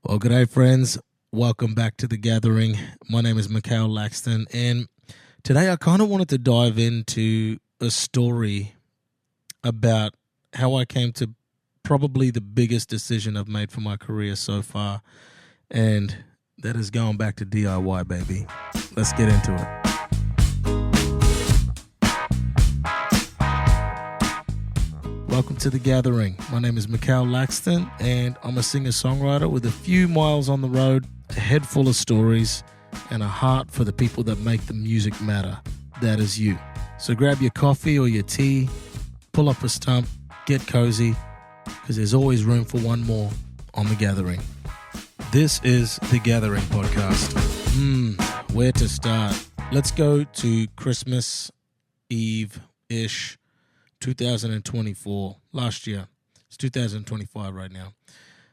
Well, good day, friends. Welcome back to The Gathering. My name is Mikhail Laxton, and today I kind of wanted to dive into a story about how I came to probably the biggest decision I've made for my career so far, and that is going back to DIY, baby. Let's get into it. Welcome to The Gathering. My name is Mikhail Laxton, and I'm a singer-songwriter with a few miles on the road, a head full of stories, and a heart for the people that make the music matter. That is you. So grab your coffee or your tea, pull up a stump, get cozy, because there's always room for one more on The Gathering. This is The Gathering podcast. Where to start? Let's go to Christmas Eve-ish. 2024, last year. It's 2025 right now.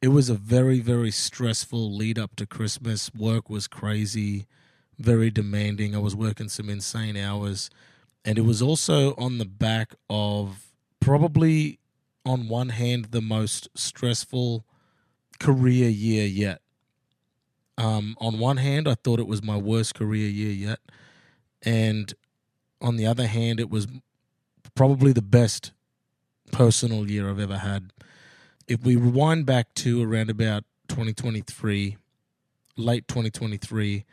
It was a very, very stressful lead up to Christmas. Work was crazy, very demanding. I was working some insane hours. And it was also on the back of probably, on one hand, the most stressful career year yet. On one hand, I thought it was my worst career year yet. And on the other hand, it was probably the best personal year I've ever had. If we rewind back to around about 2023, late 2023,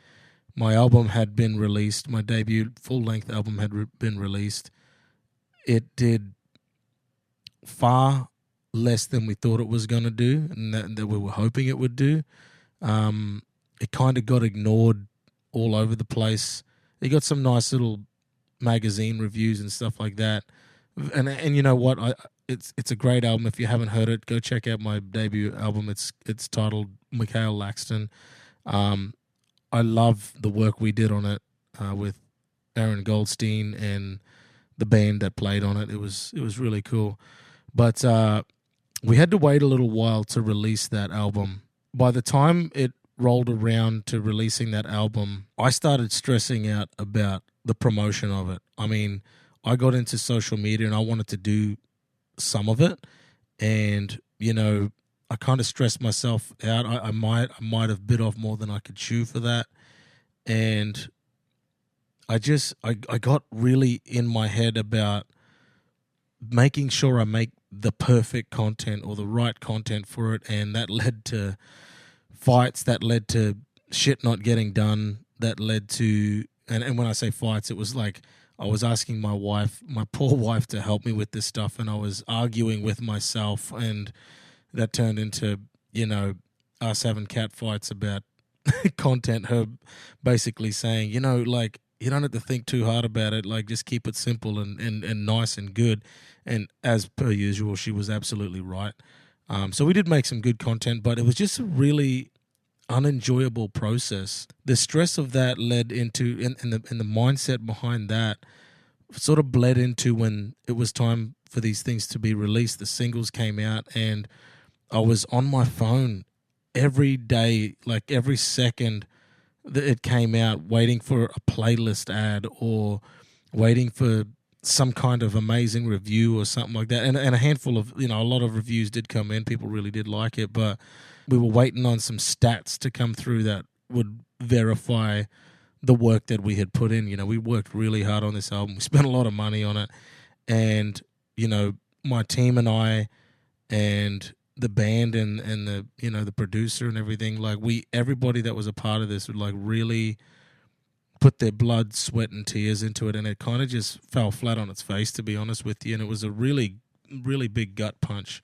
my album had been released. My debut full-length album had been released. It did far less than we thought it was going to do and that we were hoping it would do. It kind of got ignored all over the place. It got some nice little magazine reviews and stuff like that, and you know what? It's a great album. If you haven't heard it, go check out my debut album. It's titled Mikhail Laxton. I love the work we did on it with Aaron Goldstein and the band that played on it. It was really cool, but we had to wait a little while to release that album. By the time it rolled around to releasing that album, I started stressing out about the promotion of it. I mean, I got into social media and I wanted to do some of it, and you know, I kind of stressed myself out. I might have bit off more than I could chew for that, and I got really in my head about making sure I make the perfect content or the right content for it, and that led to fights, that led to shit not getting done, that led to and when I say fights, it was like I was asking my wife, my poor wife, to help me with this stuff, and I was arguing with myself, and that turned into, you know, us having cat fights about content, her basically saying, you know, like, you don't have to think too hard about it, like, just keep it simple and nice and good. And as per usual, she was absolutely right. So we did make some good content, but it was just a really unenjoyable process. The stress of that led into, and the mindset behind that sort of bled into when it was time for these things to be released. The singles came out, and I was on my phone every day, like every second that it came out, waiting for a playlist ad or waiting for some kind of amazing review or something like that. And a handful of, you know, a lot of reviews did come in. People really did like it, but we were waiting on some stats to come through that would verify the work that we had put in. You know, we worked really hard on this album. We spent a lot of money on it. And, you know, my team and I and the band and the, you know, the producer and everything, like everybody that was a part of this would like really put their blood, sweat, and tears into it, and it kind of just fell flat on its face, to be honest with you. And it was a really, really big gut punch.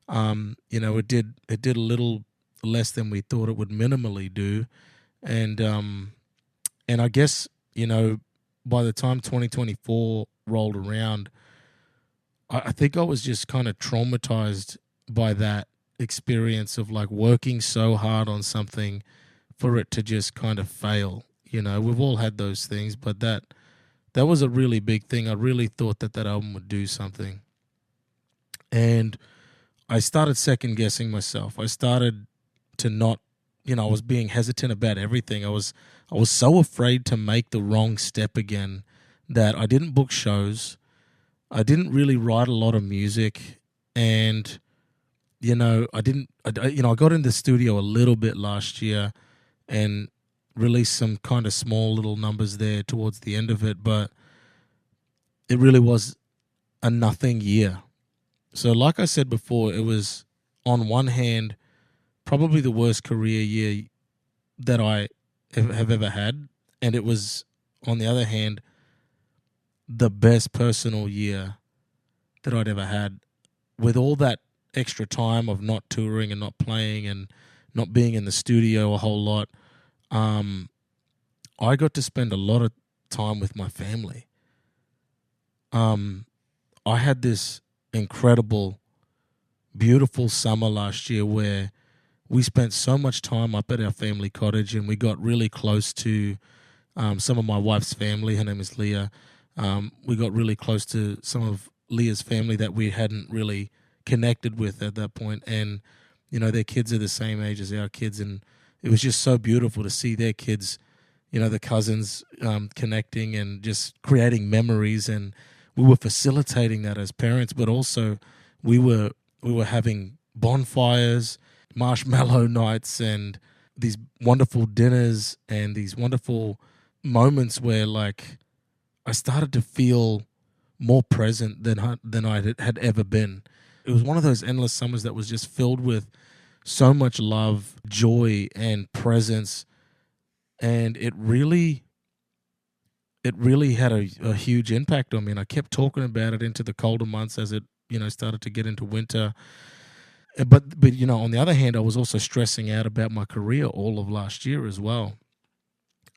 You know, it did a little less than we thought it would minimally do, and I guess, you know, by the time 2024 rolled around, I think I was just kind of traumatized by that experience of like working so hard on something for it to just kind of fail. You know, we've all had those things, but that was a really big thing. I really thought that album would do something. And I started second guessing myself. I started to not, you know, I was being hesitant about everything. I was so afraid to make the wrong step again that I didn't book shows. I didn't really write a lot of music, and I got in the studio a little bit last year and released some kind of small little numbers there towards the end of it, but it really was a nothing year. So, like I said before, it was on one hand probably the worst career year that I have ever had, and it was on the other hand the best personal year that I'd ever had. With all that extra time of not touring and not playing and not being in the studio a whole lot, I got to spend a lot of time with my family. I had this incredible, beautiful summer last year where we spent so much time up at our family cottage, and we got really close to some of my wife's family. Her name is Leah. We got really close to some of Leah's family that we hadn't really connected with at that point. And, their kids are the same age as our kids. And it was just so beautiful to see their kids, the cousins connecting and just creating memories. And we were facilitating that as parents, but also we were having bonfires, marshmallow nights, and these wonderful dinners and these wonderful moments where, like, I started to feel more present than I had ever been. It was one of those endless summers that was just filled with so much love, joy, and presence, and it really had a huge impact on me. And I kept talking about it into the colder months as it started to get into winter. But on the other hand, I was also stressing out about my career all of last year as well.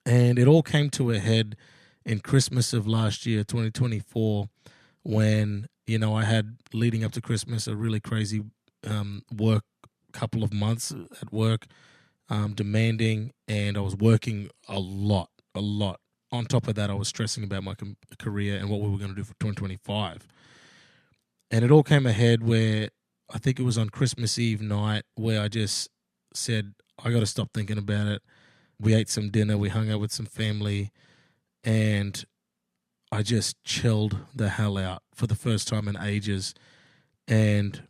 And it all came to a head in Christmas of last year, 2024, when, I had, leading up to Christmas, a really crazy work couple of months at work, demanding, and I was working a lot. On top of that, I was stressing about my career and what we were going to do for 2025. And it all came ahead where I think it was on Christmas Eve night where I just said, I got to stop thinking about it. We ate some dinner, we hung out with some family, and I just chilled the hell out for the first time in ages. And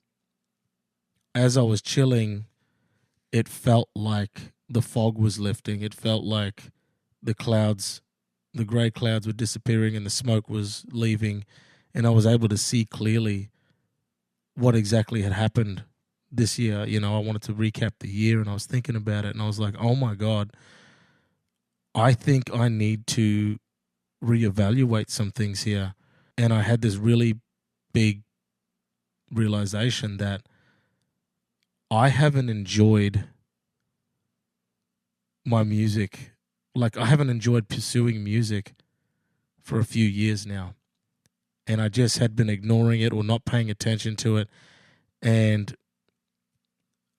as I was chilling, it felt like the fog was lifting. It felt like the gray clouds were disappearing and the smoke was leaving. And I was able to see clearly what exactly had happened this year. I wanted to recap the year, and I was thinking about it, and I was like, oh my God, I think I need to reevaluate some things here. And I had this really big realization that I haven't enjoyed my music. Like, I haven't enjoyed pursuing music for a few years now. And I just had been ignoring it or not paying attention to it. And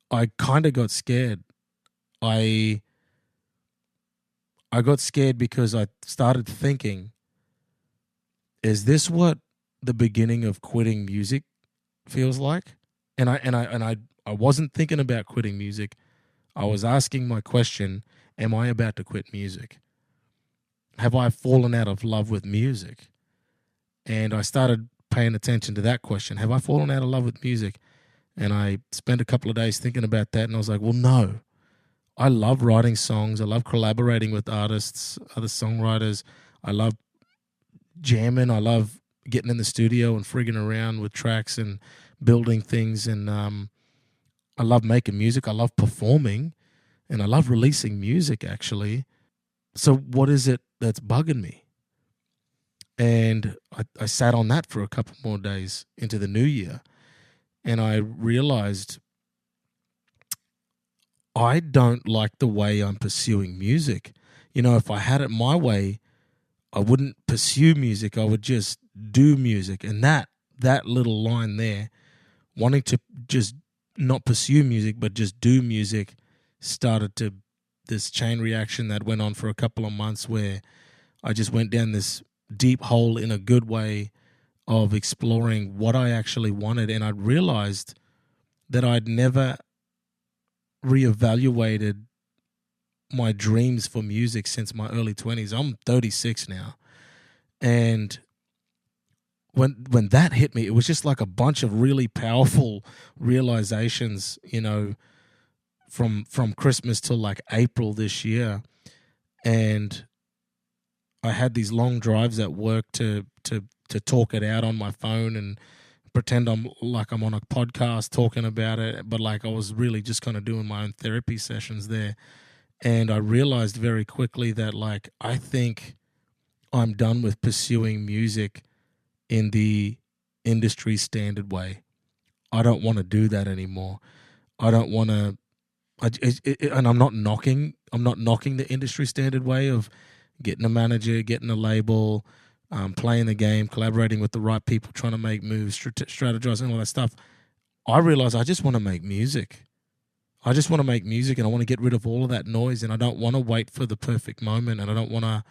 I kind of got scared. I got scared because I started thinking, is this what the beginning of quitting music feels like? And I wasn't thinking about quitting music. I was asking my question, am I about to quit music? Have I fallen out of love with music? And I started paying attention to that question. Have I fallen out of love with music? And I spent a couple of days thinking about that, and I was like, well, no. I love writing songs. I love collaborating with artists, other songwriters. I love jamming. I love getting in the studio and frigging around with tracks and building things. And I love making music. I love performing. And I love releasing music, actually. So what is it that's bugging me? And I sat on that for a couple more days into the new year. And I realized I don't like the way I'm pursuing music. If I had it my way, I wouldn't pursue music. I would just do music. And that little line there, wanting to just not pursue music, but just do music, started to this chain reaction that went on for a couple of months where I just went down this deep hole in a good way of exploring what I actually wanted. And I realized that I'd never reevaluated my dreams for music since my early 20s. I'm 36 now. And when that hit me, it was just like a bunch of really powerful realizations, from Christmas till like April this year. And I had these long drives at work to talk it out on my phone and pretend I'm on a podcast talking about it, but like I was really just kind of doing my own therapy sessions there. And I realized very quickly that like I think I'm done with pursuing music in the industry standard way. I don't want to do that anymore. I don't want to. And I'm not knocking. I'm not knocking the industry standard way of getting a manager, getting a label, playing the game, collaborating with the right people, trying to make moves, strategizing, all that stuff. I realize I just want to make music. I just want to make music, and I want to get rid of all of that noise. And I don't want to wait for the perfect moment, and I don't want to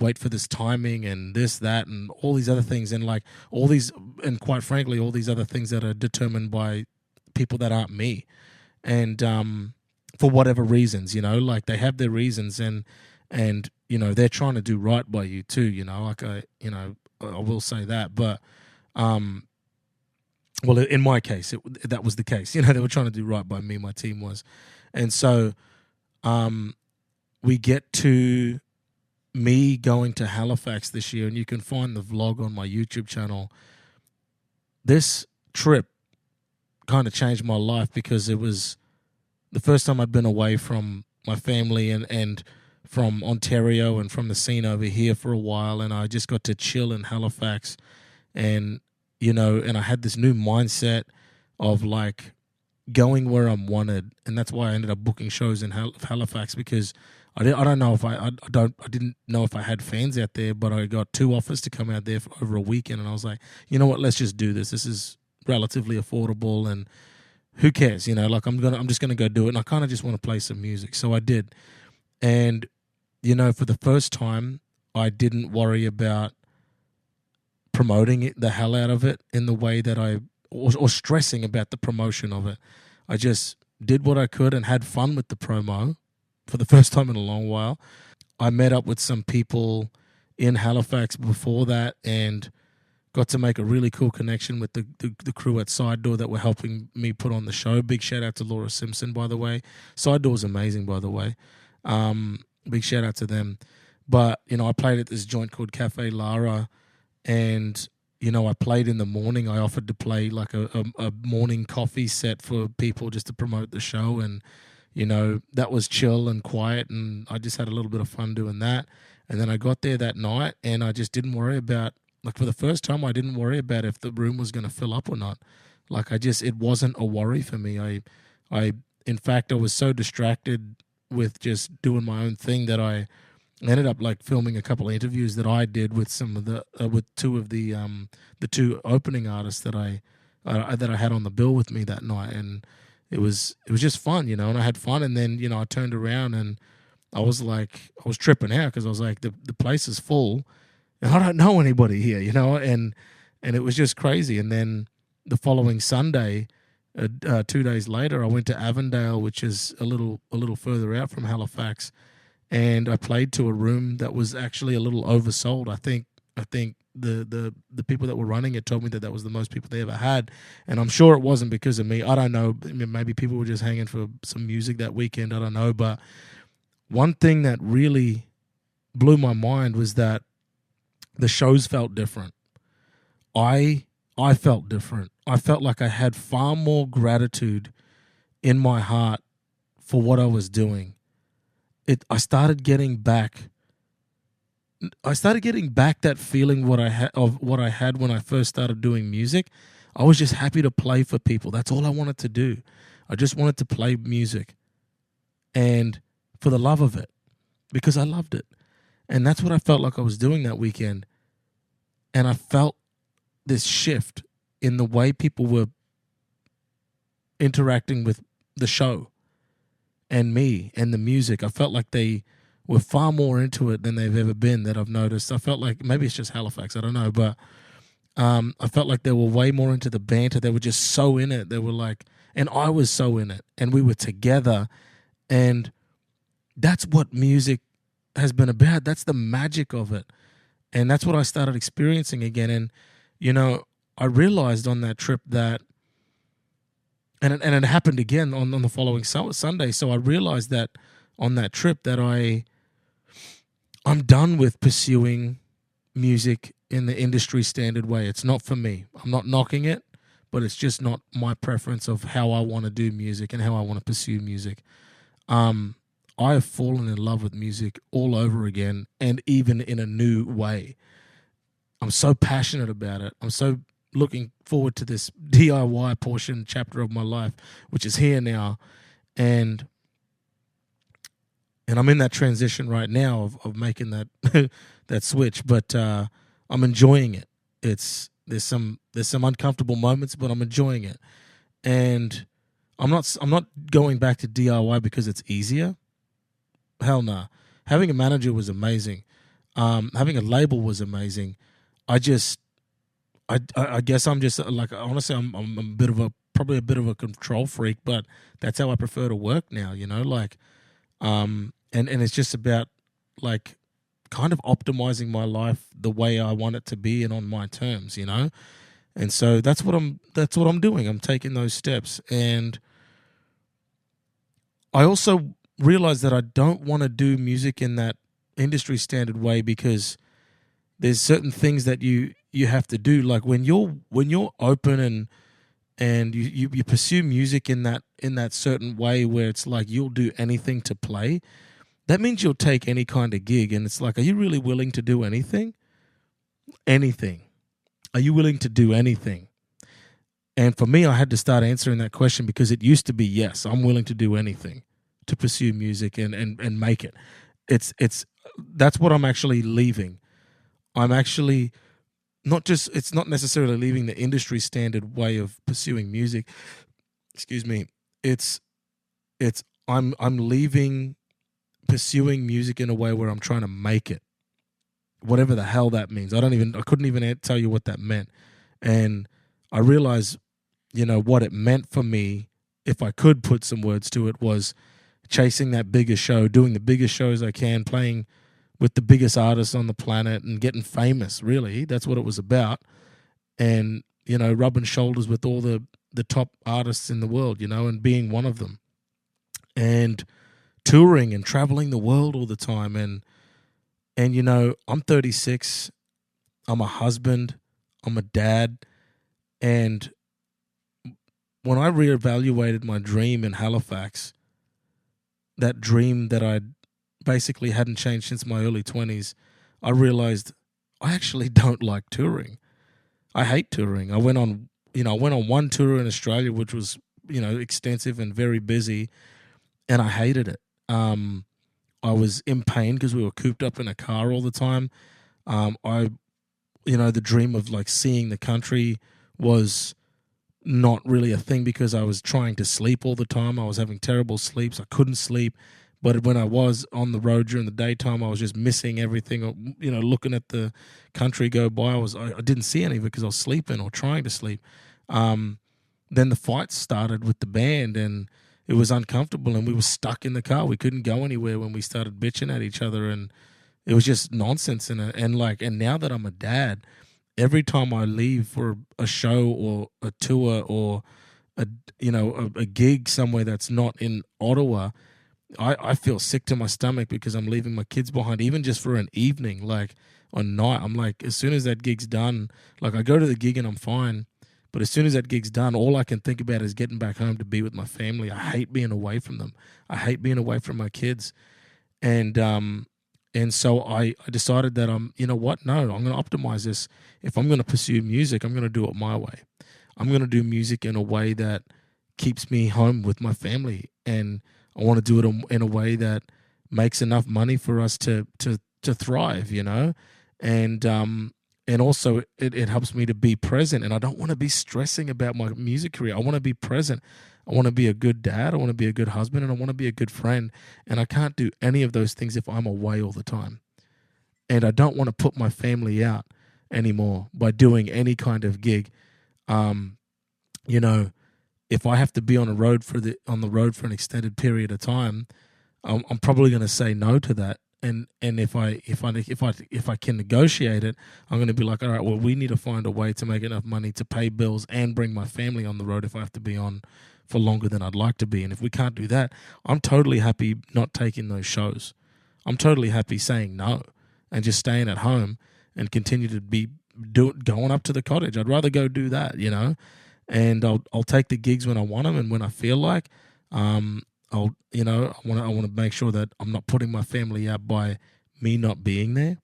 wait for this timing and this, that, and all these other things, and like all these, and quite frankly, all these other things that are determined by people that aren't me. And for whatever reasons, like they have their reasons, and they're trying to do right by you too, like I will say that. But well, in my case, that was the case. They were trying to do right by me. My team was. And so we get to me going to Halifax this year, and you can find the vlog on my YouTube channel. This trip kind of changed my life because it was the first time I'd been away from my family and from Ontario and from the scene over here for a while, and I just got to chill in Halifax. And and I had this new mindset of like going where I'm wanted, and that's why I ended up booking shows in Halifax, because I don't know if I didn't know if I had fans out there, but I got 2 offers to come out there for over a weekend, and I was like, you know what, let's just do this. This is relatively affordable, and who cares? Like I'm just gonna go do it, and I kind of just want to play some music, so I did. And for the first time, I didn't worry about promoting it, the hell out of it, in the way that or stressing about the promotion of it. I just did what I could and had fun with the promo for the first time in a long while. I met up with some people in Halifax before that and got to make a really cool connection with the crew at Side Door that were helping me put on the show. Big shout out to Laura Simpson, by the way. Side Door was amazing, by the way. Big shout out to them. But, I played at this joint called Cafe Lara, and, I played in the morning. I offered to play like a morning coffee set for people just to promote the show. And, that was chill and quiet, and I just had a little bit of fun doing that. And then I got there that night, and I just didn't worry about, like for the first time, I didn't worry about if the room was going to fill up or not. Like it wasn't a worry for me. In fact, I was so distracted with just doing my own thing that I ended up like filming a couple of interviews that I did with some of with 2 of the 2 opening artists that I had on the bill with me that night, and it was just fun, and I had fun. And then I turned around and I was tripping out because I was like, the place is full, and I don't know anybody here, and it was just crazy. And then the following Sunday, 2 days later, I went to Avondale, which is a little further out from Halifax, and I played to a room that was actually a little oversold. I think the people that were running it told me that was the most people they ever had, and I'm sure it wasn't because of me. I don't know. Maybe people were just hanging for some music that weekend. I don't know. But one thing that really blew my mind was that the shows felt different. I felt different. I felt like I had far more gratitude in my heart for what I was doing. I started getting back that feeling what I had when I first started doing music. I was just happy to play for people. That's all I wanted to do. I just wanted to play music, and for the love of it, because I loved it. And that's what I felt like I was doing that weekend. And I felt this shift in the way people were interacting with the show and me and the music. I felt like they were far more into it than they've ever been, that I've noticed. I felt like, maybe it's just Halifax, I don't know, but I felt like they were way more into the banter. They were just so in it. They were like, and I was so in it, and we were together. And that's what music has been about. That's the magic of it. And that's what I started experiencing again. you know, I realized on that trip that, and it happened again on the following Sunday. So I realized that on that trip that I'm done with pursuing music in the industry standard way. It's not for me. I'm not knocking it, but it's just not my preference of how I want to do music and how I want to pursue music. Um, I have fallen in love with music all over again, and even in a new way. I'm so passionate about it. I'm so looking forward to this DIY portion chapter of my life, which is here now, and I'm in that transition right now of making that that switch. But I'm enjoying it. There's some uncomfortable moments, but I'm enjoying it, and I'm not going back to DIY because it's easier. Hell no. Having a manager was amazing. Having a label was amazing. I just, I guess I'm just like, honestly, I'm a bit of probably a bit of a control freak, but that's how I prefer to work now, like, and it's just about like kind of optimizing my life the way I want it to be and on my terms, and so that's what I'm doing. I'm taking those steps, and I also realize that I don't want to do music in that industry standard way because there's certain things that you have to do. Like when you're open and you pursue music in that certain way where it's like you'll do anything to play. That means you'll take any kind of gig, and it's like, are you really willing to do anything? Anything? Are you willing to do anything? And for me, I had to start answering that question because it used to be, yes, I'm willing to do anything to pursue music and make it. It's that's what I'm actually leaving. I'm actually it's not necessarily leaving the industry standard way of pursuing music. Excuse me. It's I'm leaving pursuing music in a way where I'm trying to make it. Whatever the hell that means. I couldn't even tell you what that meant. And I realized, what it meant for me, if I could put some words to it, was chasing that biggest show, doing the biggest shows I can, playing with the biggest artists on the planet and getting famous, really. That's what it was about. And, rubbing shoulders with all the top artists in the world, and being one of them. And touring and traveling the world all the time. And I'm 36. I'm a husband. I'm a dad. And when I reevaluated my dream in Halifax, that dream that I basically hadn't changed since my early 20s, I realized I actually don't like touring. I hate touring. I went on one tour in Australia, which was, extensive and very busy, and I hated it. I was in pain because we were cooped up in a car all the time. The dream of like seeing the country was not really a thing because I was trying to sleep all the time. I was having terrible sleeps. I couldn't sleep. But when I was on the road during the daytime, I was just missing everything. Looking at the country go by, I didn't see any of it because I was sleeping or trying to sleep. Then the fights started with the band, and it was uncomfortable, and we were stuck in the car. We couldn't go anywhere when we started bitching at each other, and it was just nonsense. And now that I'm a dad, every time I leave for a show or a tour or a gig somewhere that's not in Ottawa, I feel sick to my stomach because I'm leaving my kids behind, even just for an evening, like on night. I'm like, as soon as that gig's done, like I go to the gig and I'm fine, but as soon as that gig's done, all I can think about is getting back home to be with my family. I hate being away from them. I hate being away from my kids. And so I decided that what? No, I'm going to optimize this. If I'm going to pursue music, I'm going to do it my way. I'm going to do music in a way that keeps me home with my family, and I want to do it in a way that makes enough money for us to thrive, and also it helps me to be present. And I don't want to be stressing about my music career. I want to be present. I want to be a good dad. I want to be a good husband, and I want to be a good friend. And I can't do any of those things if I'm away all the time. And I don't want to put my family out anymore by doing any kind of gig. If I have to be on the road for an extended period of time, I'm probably going to say no to that. and if I can negotiate it, I'm going to be like, all right, well, we need to find a way to make enough money to pay bills and bring my family on the road if I have to be on for longer than I'd like to be. And if we can't do that, I'm totally happy not taking those shows. I'm totally happy saying no and just staying at home and continue to be going up to the cottage. I'd rather go do that, and I'll take the gigs when I want them and when I feel like. I want to make sure that I'm not putting my family out by me not being there,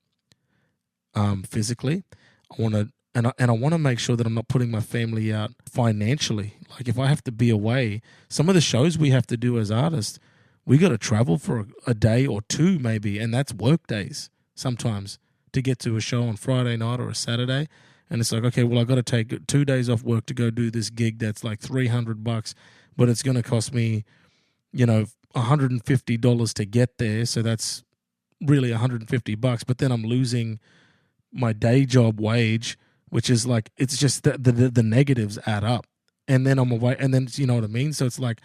physically. I want to, and I want to make sure that I'm not putting my family out financially. Like if I have to be away, some of the shows we have to do as artists, we got to travel for a day or two maybe, and that's work days sometimes to get to a show on Friday night or a Saturday. And it's like, okay, well, I got to take 2 days off work to go do this gig that's like $300, but it's going to cost me, $150 to get there. So that's really $150. But then I'm losing my day job wage, which is like, it's just the negatives add up. And then I'm away. And then, you know what I mean? So it's like,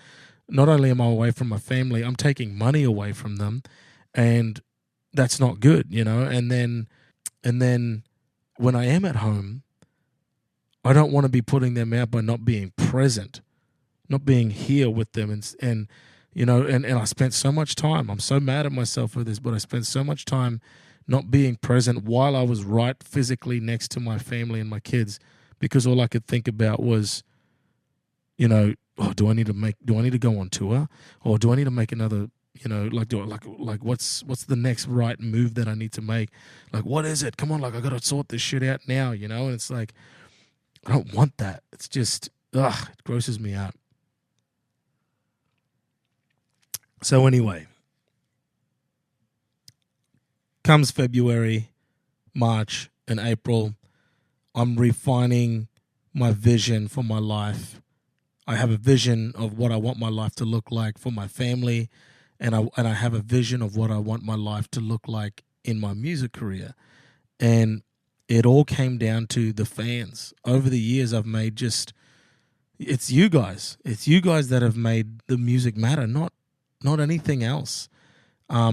not only am I away from my family, I'm taking money away from them. And that's not good, And then when I am at home, I don't want to be putting them out by not being present, not being here with them. And I spent so much time. I'm so mad at myself for this, but I spent so much time not being present while I was right physically next to my family and my kids, because all I could think about was, do I need to go on tour, or do I need to make another, what's the next right move that I need to make? Like, what is it? Come on, I got to sort this shit out now, And it's like, I don't want that. It's just, it grosses me out. So anyway, comes February, March, and April, I'm refining my vision for my life. I have a vision of what I want my life to look like for my family, and I have a vision of what I want my life to look like in my music career. And it all came down to the fans. Over the years, I've made it's you guys. It's you guys that have made the music matter, not anything else. I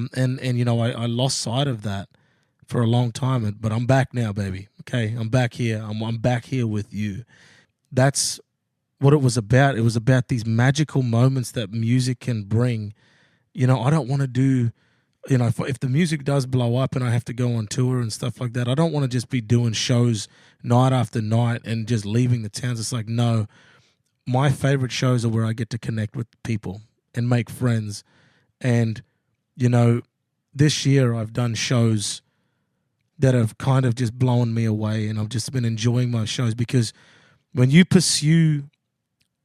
lost sight of that for a long time, but I'm back now, baby. Okay, I'm back here. I'm back here with you. That's what it was about. It was about these magical moments that music can bring. I don't want to do, if the music does blow up and I have to go on tour and stuff like that, I don't want to just be doing shows night after night and just leaving the towns. It's like, no, my favorite shows are where I get to connect with people and make friends. And, this year I've done shows that have kind of just blown me away, and I've just been enjoying my shows, because when you pursue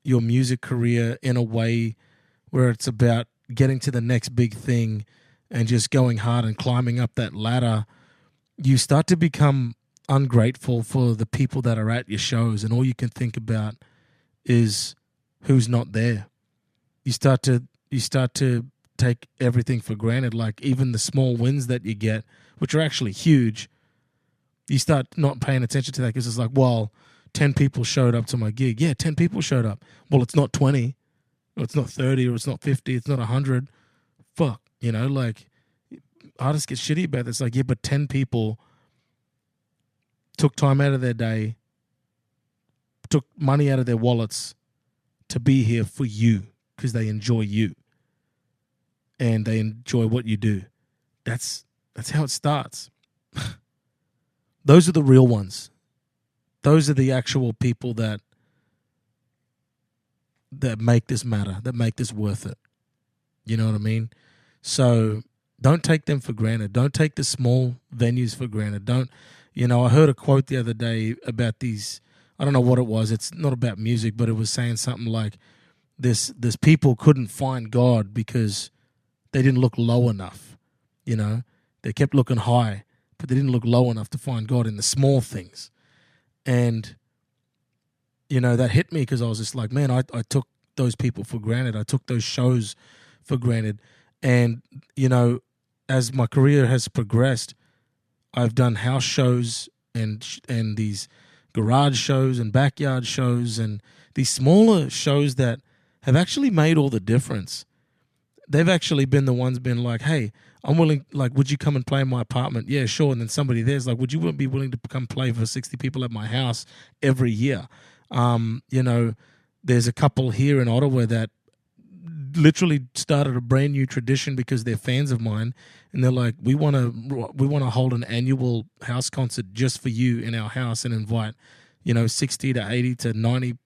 your music career in a way where it's about getting to the next big thing and just going hard and climbing up that ladder, you start to become ungrateful for the people that are at your shows, and all you can think about is who's not there. You start to take everything for granted, like even the small wins that you get, which are actually huge. You start not paying attention to that, because it's like, well, 10 people showed up to my gig. Yeah, 10 people showed up. Well, it's not 20, or it's not 30, or it's not 50, it's not 100. Fuck, artists get shitty about this. Like, yeah, but 10 people took time out of their day, took money out of their wallets to be here for you, because they enjoy you and they enjoy what you do. That's how it starts. Those are the real ones. Those are the actual people that make this matter, that make this worth it. You know what I mean? So don't take them for granted. Don't take the small venues for granted. I heard a quote the other day about these, I don't know what it was. It's not about music, but it was saying something like this people couldn't find God because they didn't look low enough. They kept looking high, but they didn't look low enough to find God in the small things. And, that hit me, because I was just like, man, I took those people for granted. I took those shows for granted. And, as my career has progressed, I've done house shows and these garage shows and backyard shows and these smaller shows that have actually made all the difference. they've actually been the ones been like, hey, I'm willing, like, would you come and play in my apartment? Yeah, sure. And then somebody there's like, would you be willing to come play for 60 people at my house every year? You know, there's a couple here in Ottawa that literally started a brand new tradition because they're fans of mine, and they're like, we want to hold an annual house concert just for you in our house and invite, 60 to 80 to 90,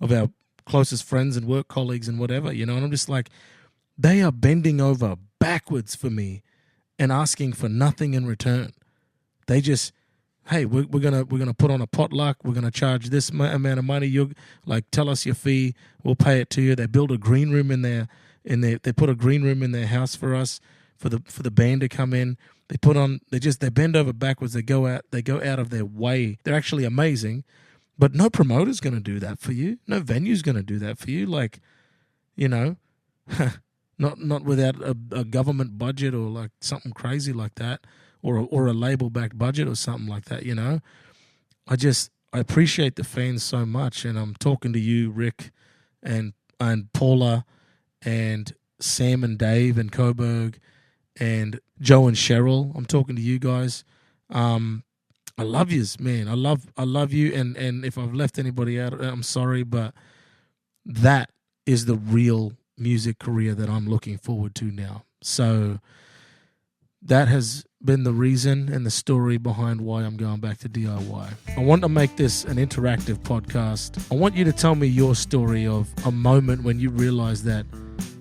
of our closest friends and work colleagues and whatever, and I'm just like, they are bending over backwards for me and asking for nothing in return. They just, hey, we're gonna put on a potluck. We're gonna charge this amount of money. You like tell us your fee. We'll pay it to you. They build a green room they put a green room in their house for us for the band to come in. They bend over backwards. They go out of their way. They're actually amazing, but no promoter's gonna do that for you. No venue's gonna do that for you. Like, not without a government budget or like something crazy like that. Or a label-backed budget or something like that, I appreciate the fans so much, and I'm talking to you, Rick, and Paula, and Sam and Dave and Coburg, and Joe and Cheryl. I'm talking to you guys. I love yous, man. I love you, and if I've left anybody out, I'm sorry, but that is the real music career that I'm looking forward to now. So that has been the reason and the story behind why I'm going back to DIY. I want to make this an interactive podcast. I want you to tell me your story of a moment when you realized that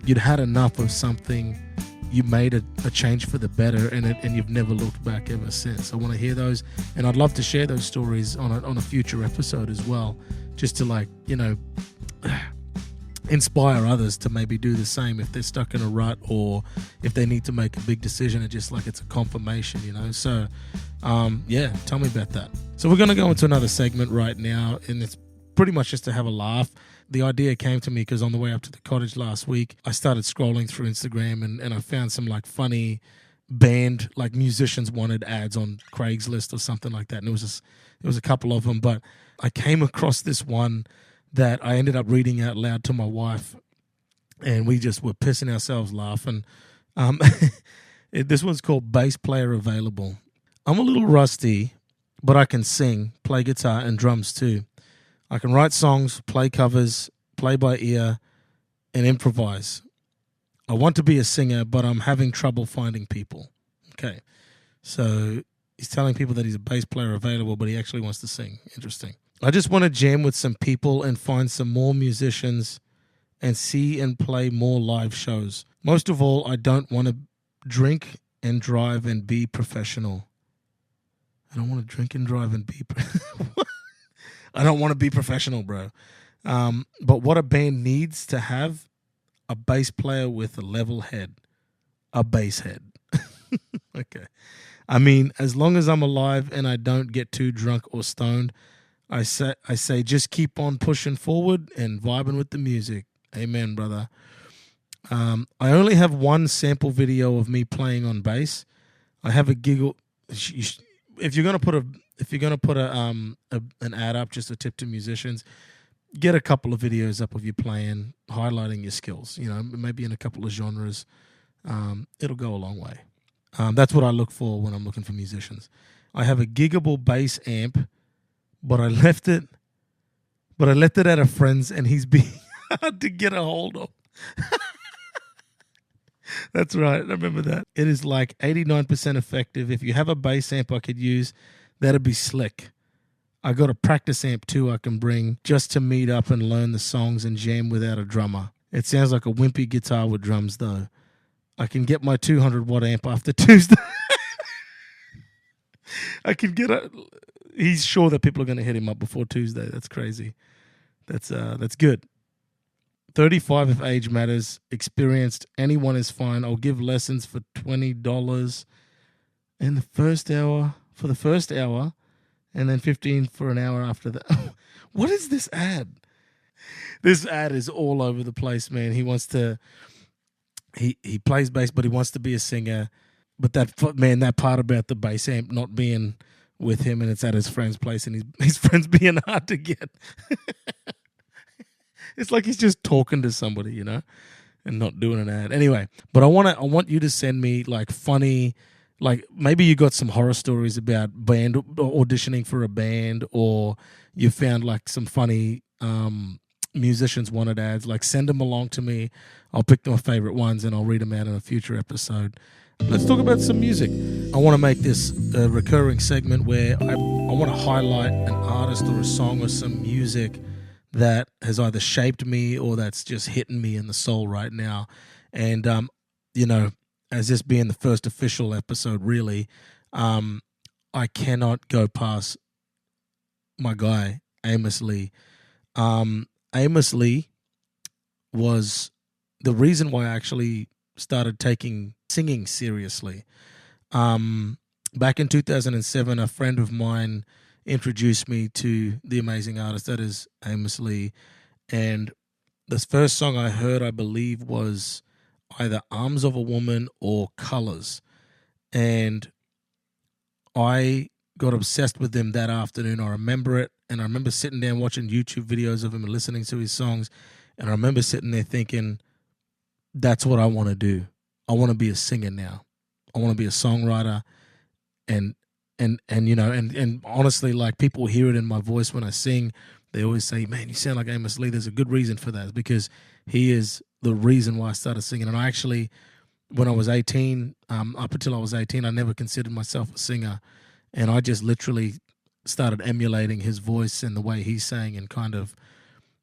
you'd had enough of something, you made a change for the better, and you've never looked back ever since. I want to hear those, and I'd love to share those stories on a future episode as well, just to inspire others to maybe do the same if they're stuck in a rut or if they need to make a big decision, and just like it's a confirmation, So, tell me about that. So we're going to go into another segment right now, and it's pretty much just to have a laugh. The idea came to me because on the way up to the cottage last week, I started scrolling through Instagram and I found some like funny band, like musicians wanted ads on Craigslist or something like that. And it was a couple of them, but I came across this one that I ended up reading out loud to my wife, and we just were pissing ourselves laughing. This one's called Bass Player Available. I'm a little rusty, but I can sing, play guitar, and drums too. I can write songs, play covers, play by ear, and improvise. I want to be a singer, but I'm having trouble finding people. Okay, so he's telling people that he's a bass player available, but he actually wants to sing. Interesting. I just want to jam with some people and find some more musicians and see and play more live shows. Most of all, I don't want to drink and drive and be professional. I don't want to drink and drive and be... I don't want to be professional, bro. But what a band needs to have, a bass player with a level head. A bass head. Okay. I mean, as long as I'm alive and I don't get too drunk or stoned, I say just keep on pushing forward and vibing with the music. Amen, brother. I only have one sample video of me playing on bass. I have a giggle. If you're gonna put an ad up, just a tip to musicians, get a couple of videos up of you playing, highlighting your skills. Maybe in a couple of genres. It'll go a long way. That's what I look for when I'm looking for musicians. I have a giggable bass amp, but I left it at a friend's, and he's being hard to get a hold of. That's right. I remember that. It is like 89% effective. If you have a bass amp I could use, that'd be slick. I got a practice amp too I can bring just to meet up and learn the songs and jam without a drummer. It sounds like a wimpy guitar with drums though. I can get my 200 watt amp after Tuesday. I can get he's sure that people are going to hit him up before Tuesday. That's crazy. That's good. 35 if age matters. Experienced. Anyone is fine. I'll give lessons for $20 in the first hour, and then $15 for an hour after that. What is this ad? This ad is all over the place, man. He wants to... He plays bass, but he wants to be a singer. But that part about the bass amp not being with him, and it's at his friend's place, and his friend's being hard to get. It's like he's just talking to somebody, and not doing an ad. Anyway, but I want you to send me like funny, like maybe you got some horror stories about band auditioning for a band, or you found like some funny musicians wanted ads. Like send them along to me. I'll pick my favorite ones and I'll read them out in a future episode. Let's talk about some music. I want to make this a recurring segment where I want to highlight an artist or a song or some music that has either shaped me or that's just hitting me in the soul right now. And, as this being the first official episode, really, I cannot go past my guy, Amos Lee. Amos Lee was the reason why I actually started taking singing seriously. Back in 2007, a friend of mine introduced me to the amazing artist that is Amos Lee. And the first song I heard, I believe, was either Arms of a Woman or Colors. And I got obsessed with him that afternoon. I remember it. And I remember sitting there watching YouTube videos of him and listening to his songs. And I remember sitting there thinking, that's what I want to do. I want to be a singer now. I want to be a songwriter. And honestly, like people hear it in my voice when I sing. They always say, man, you sound like Amos Lee. There's a good reason for that. It's because he is the reason why I started singing. And I actually, when I was 18, up until I was 18, I never considered myself a singer. And I just literally started emulating his voice and the way he sang and kind of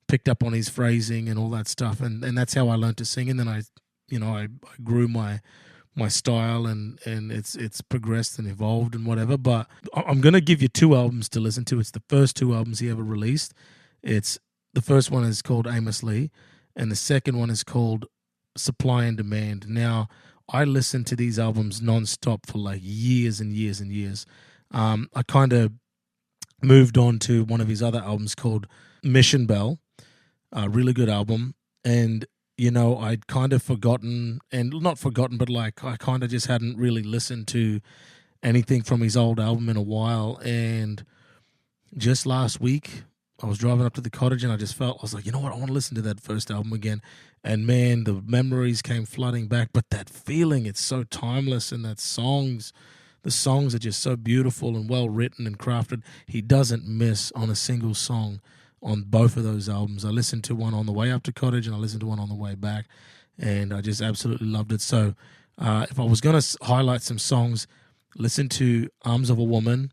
picked up on his phrasing and all that stuff. And that's how I learned to sing. And then I grew my style and it's progressed and evolved and whatever. But I'm going to give you 2 albums to listen to. It's the first 2 albums he ever released. The first one is called Amos Lee, and the second one is called Supply and Demand. Now, I listened to these albums nonstop for like years and years and years. I kind of moved on to one of his other albums called Mission Bell, a really good album. And I'd kind of forgotten, and not forgotten, but like I kind of just hadn't really listened to anything from his old album in a while. And just last week, I was driving up to the cottage and I was like, you know what? I want to listen to that first album again. And man, the memories came flooding back. But that feeling, it's so timeless, and the songs are just so beautiful and well written and crafted. He doesn't miss on a single song on both of those albums. I listened to one on the way up to cottage and I listened to one on the way back, and I just absolutely loved it. So if I was going to highlight some songs, listen to Arms of a Woman,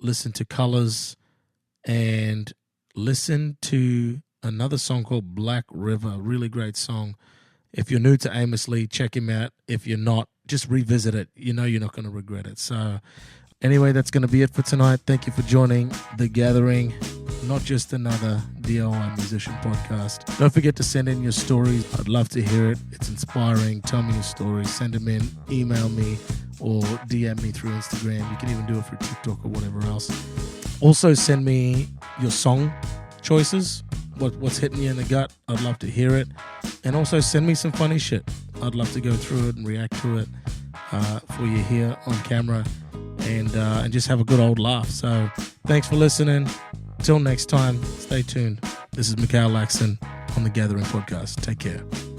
listen to Colors, and listen to another song called Black River. Really great song. If you're new to Amos Lee, check him out. If you're not, just revisit it. You're not going to regret it. So anyway, that's going to be it for tonight. Thank you for joining The Gathering. Not just another DIY musician podcast. Don't forget to send in your stories. I'd love to hear it. It's inspiring. Tell me your story. Send them in. Email me or DM me through Instagram. You can even do it through TikTok or whatever else. Also, send me your song choices. What's hitting you in the gut? I'd love to hear it. And also send me some funny shit. I'd love to go through it and react to it for you here on camera and just have a good old laugh. So thanks for listening. Till next time, stay tuned. This is Mikhail Laxton on The Gathering Podcast. Take care.